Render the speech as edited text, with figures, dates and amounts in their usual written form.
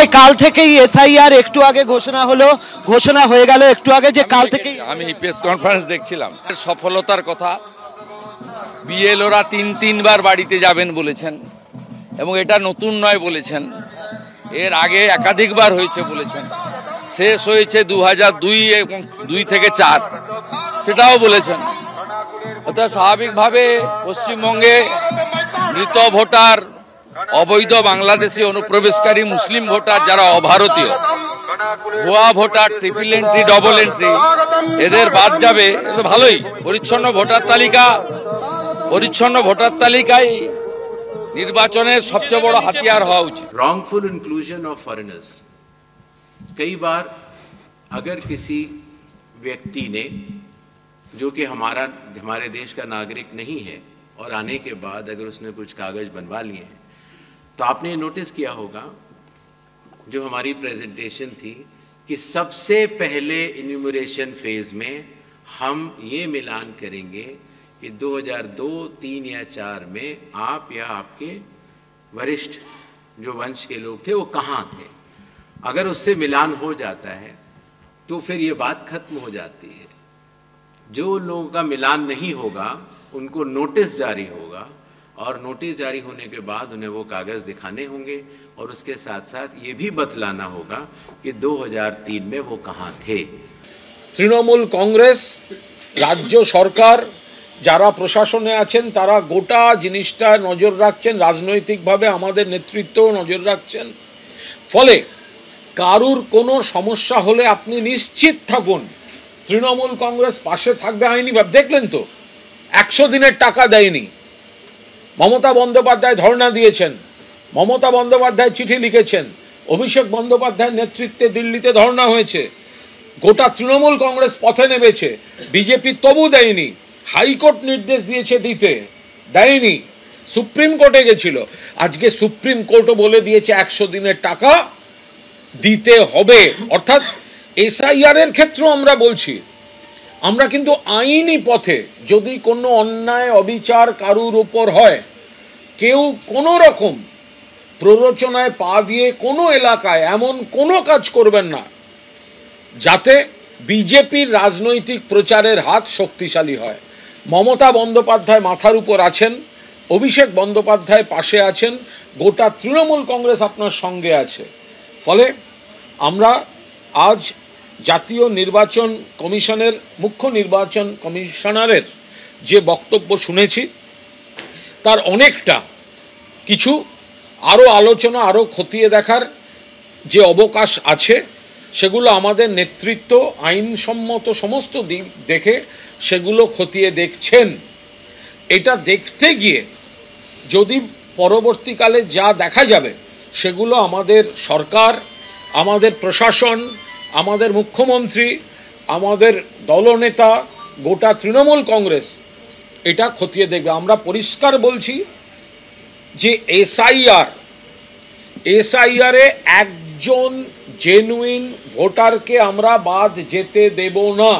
ভাই কাল থেকেই এসআইআর একটু আগে ঘোষণা হয়ে গেল একটু আগে যে কাল থেকেই আমি প্রেস কনফারেন্স দেখছিলাম সফলতার কথা। বিএলওরা তিনবার বাড়িতে যাবেন বলেছেন এবং এটা নতুন নয় বলেছেন, এর আগে একাধিকবার হয়েছে বলেছেন। শেষ হয়েছে 2002 এবং 2 থেকে 4 সেটাও বলেছেন। অর্থাৎ স্বাভাবিকভাবে পশ্চিমবঙ্গে মৃত ভোটার, অবৈধ বাংলাদেশি অনুপ্রবেশকারী মুসলিম ভোটার যারা অভারতীয়, ভুয়া voter, triple entry, double entry, এদের বাদ যাবে। এটা ভালোই। পরিচ্ছন্ন ভোটার তালিকায় নির্বাচনের সবচেয়ে বড় হাতিয়ার হওয়া উচিত। Wrongful inclusion of foreigners. कई बार अगर किसी व्यक्ति ने, जो कि हमारे देश का नागरिक नहीं है, और आने के बाद अगर उसने कुछ कागज बनवा लिए हैं, तो आपने नोटिस किया होगा जो हमारी प्रेजेंटेशन थी कि सबसे पहले इन्यूमरेशन फेज में हम ये मिलान करेंगे कि 2002, 3 या 4 में आप या आपके वरिष्ठ जो वंश के लोग थे वो कहाँ थे। अगर उससे मिलान हो जाता है तो फिर ये बात खत्म हो जाती है। जो लोगों का मिलान नहीं होगा उनको नोटिस जारी होगा, और नोटिस जारी होने के बाद उन्हें वो कागज़ दिखाने होंगे, और उसके साथ साथ ये भी बतलाना होगा कि 2003 में वो कहाँ थे। তৃণমূল কংগ্রেস, রাজ্য সরকার, যারা প্রশাসনে আছেন তারা গোটা জিনিসটা নজর রাখছেন, রাজনৈতিকভাবে আমাদের নেতৃত্ব নজর রাখছেন। ফলে কারুর কোনো সমস্যা হলে আপনি নিশ্চিত থাকুন তৃণমূল কংগ্রেস পাশে থাকবে। আইনিভাবে দেখলেন তো 100 দিনের টাকা দেয়নি, মমতা বন্দ্যোপাধ্যায় ধর্ণা দিয়েছেন, মমতা বন্দ্যোপাধ্যায় চিঠি লিখেছেন, অভিষেক বন্দ্যোপাধ্যায়ের নেতৃত্বে দিল্লিতে ধর্ণা হয়েছে, গোটা তৃণমূল কংগ্রেস পথে নেমেছে, বিজেপি তবু দেয়নি। হাইকোর্ট নির্দেশ দিয়েছে দিতে, দেয়নি। সুপ্রিম কোর্টে গেছিল, আজকে সুপ্রিম কোর্টও বলে দিয়েছে 100 দিনের টাকা দিতে হবে। অর্থাৎ এসআইআর এর ক্ষেত্রে আমরা বলছি, আমরা কিন্তু আইনি পথে যদি কোনো অন্যায় অবিচার কারুর উপর হয়, কেউ কোনো রকম প্ররোচনায় পা দিয়ে কোনো এলাকায় এমন কোনো কাজ করবেন না যাতে বিজেপির রাজনৈতিক প্রচারের হাত শক্তিশালী হয়। মমতা বন্দ্যোপাধ্যায় মাথার উপর আছেন, অভিষেক বন্দ্যোপাধ্যায় পাশে আছেন, গোটা তৃণমূল কংগ্রেস আপনার সঙ্গে আছে। ফলে আমরা আজ জাতীয় নির্বাচন কমিশনের মুখ্য নির্বাচন কমিশনারের যে বক্তব্য শুনেছি, তার অনেকটা কিছু আরও আলোচনা, আরও খতিয়ে দেখার যে অবকাশ আছে, সেগুলো আমাদের নেতৃত্ব আইনসম্মত সমস্ত দিক দেখে সেগুলো খতিয়ে দেখছেন। এটা দেখতে গিয়ে যদি পরবর্তীকালে যা দেখা যাবে, সেগুলো আমাদের সরকার, আমাদের প্রশাসন, আমাদের মুখ্যমন্ত্রী, আমাদের দলনেতা, গোটা তৃণমূল কংগ্রেস এটা খতিয়ে দেখবে। আমরা পরিষ্কার বলছি যে এসআইআরে একজন জেনুইন ভোটারকে আমরা বাদ যেতে দেব না।